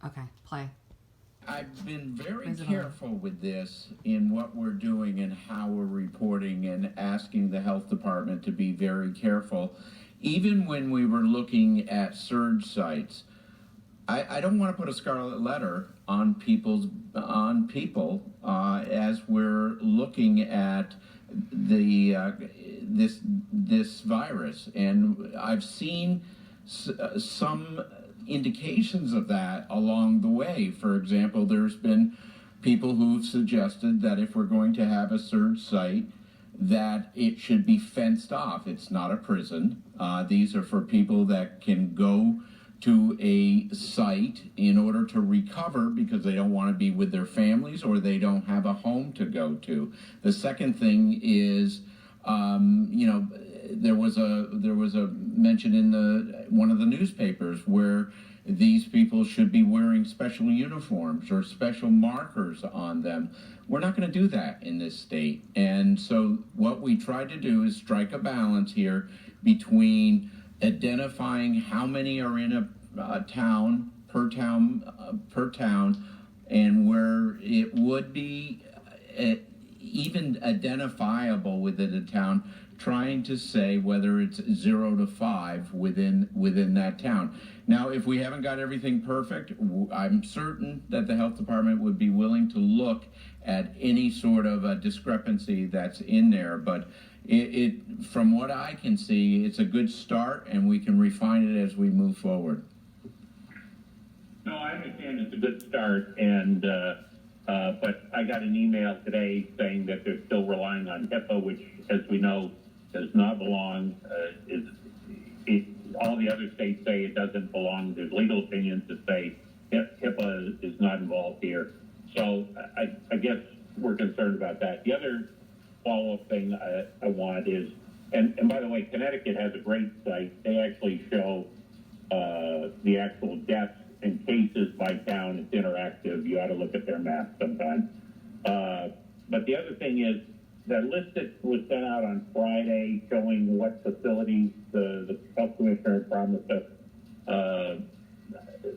Okay, play. I've been very Raise it careful with this in what we're doing and how we're reporting and asking the health department to be very careful. Even when we were looking at surge sites, I don't want to put a scarlet letter on people as we're looking at the this virus, and I've seen some indications of that along the way. For example, there's been people who've suggested that if we're going to have a surge site, that it should be fenced off. It's not a prison. These are for people that can go to a site in order to recover because they don't want to be with their families or they don't have a home to go to. The second thing is, there was a mention in one of the newspapers where these people should be wearing special uniforms or special markers on them. We're not going to do that in this state. And so what we try to do is strike a balance here between identifying how many are in a town, and where it would be even identifiable within a town, trying to say whether it's 0 to 5 within that town. Now, if we haven't got everything perfect, I'm certain that the health department would be willing to look at any sort of a discrepancy that's in there. But it from what I can see, it's a good start, and we can refine it as we move forward. No, I understand it's a good start, and but I got an email today saying that they're still relying on HIPAA, which, as we know, does not belong. All the other states say it doesn't belong. There's legal opinions that say HIPAA is not involved here. So I guess we're concerned about that. The other follow-up thing I want is, and by the way, Connecticut has a great site. They actually show the actual deaths and cases by town. It's interactive. You ought to look at their map sometime. But the other thing is, that list that was sent out on Friday showing what facilities the health commissioner promised us,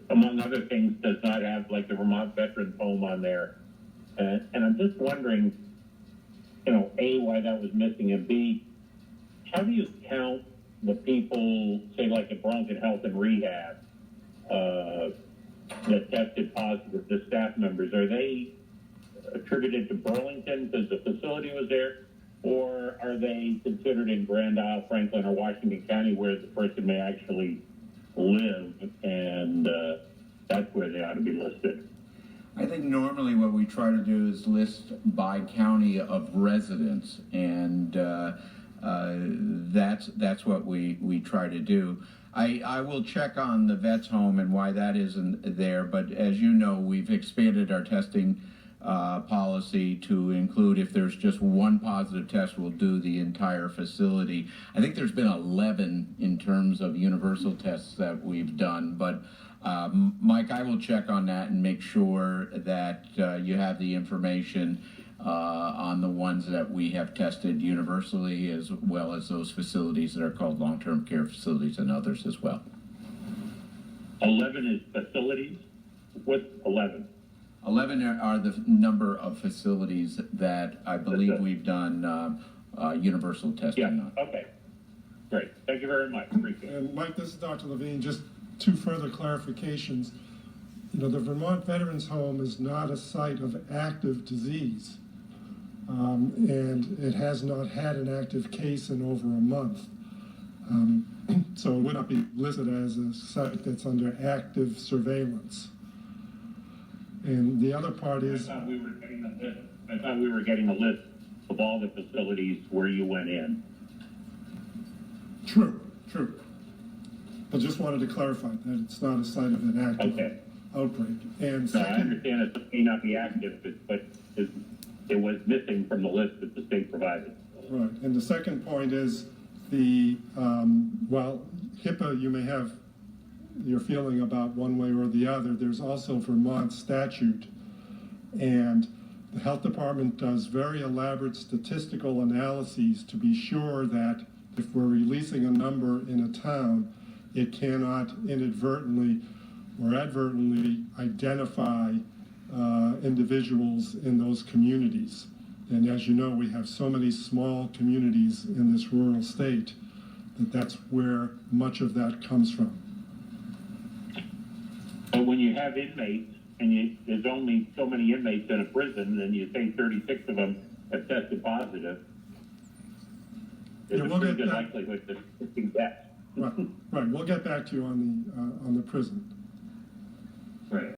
among other things, does not have like the Vermont Veterans Home on there. And I'm just wondering, A, why that was missing, and B, how do you count the people, say like at Bronson Health and Rehab, that tested positive, the staff members? Are they attributed to Burlington because the facility was there, or are they considered in Grand Isle, Franklin, or Washington County where the person may actually live, and that's where they ought to be listed? I think normally what we try to do is list by county of residence, and that's what we try to do. I will check on the Vets Home and why that isn't there, but as you know, we've expanded our testing policy to include, if there's just one positive test, we'll do the entire facility. I think there's been 11 in terms of universal tests that we've done, but Mike, I will check on that and make sure that you have the information on the ones that we have tested universally, as well as those facilities that are called long-term care facilities and others as well. 11 is facilities? What's 11? 11 are the number of facilities that I believe we've done universal testing on. Okay. Great. Thank you very much. Appreciate it. And Mike, this is Dr. Levine. Just two further clarifications. The Vermont Veterans Home is not a site of active disease, and it has not had an active case in over a month. So it would not be listed as a site that's under active surveillance. And the other part is, I thought we were getting a list of all the facilities where you went in. True. But just wanted to clarify that it's not a site of an active outbreak. And So I understand it may not be active, but it was missing from the list that the state provided. Right. And the second point is while HIPAA, you may have your feeling about one way or the other, there's also Vermont statute, and the health department does very elaborate statistical analyses to be sure that if we're releasing a number in a town, it cannot inadvertently or advertently identify individuals in those communities. And as you know, we have so many small communities in this rural state that that's where much of that comes from. But when you have inmates, and there's only so many inmates in a prison, and you say 36 of them have tested positive, there's Yeah, a we'll pretty get good that. likelihood that it's being death. Right, right. We'll get back to you on the prison. Right.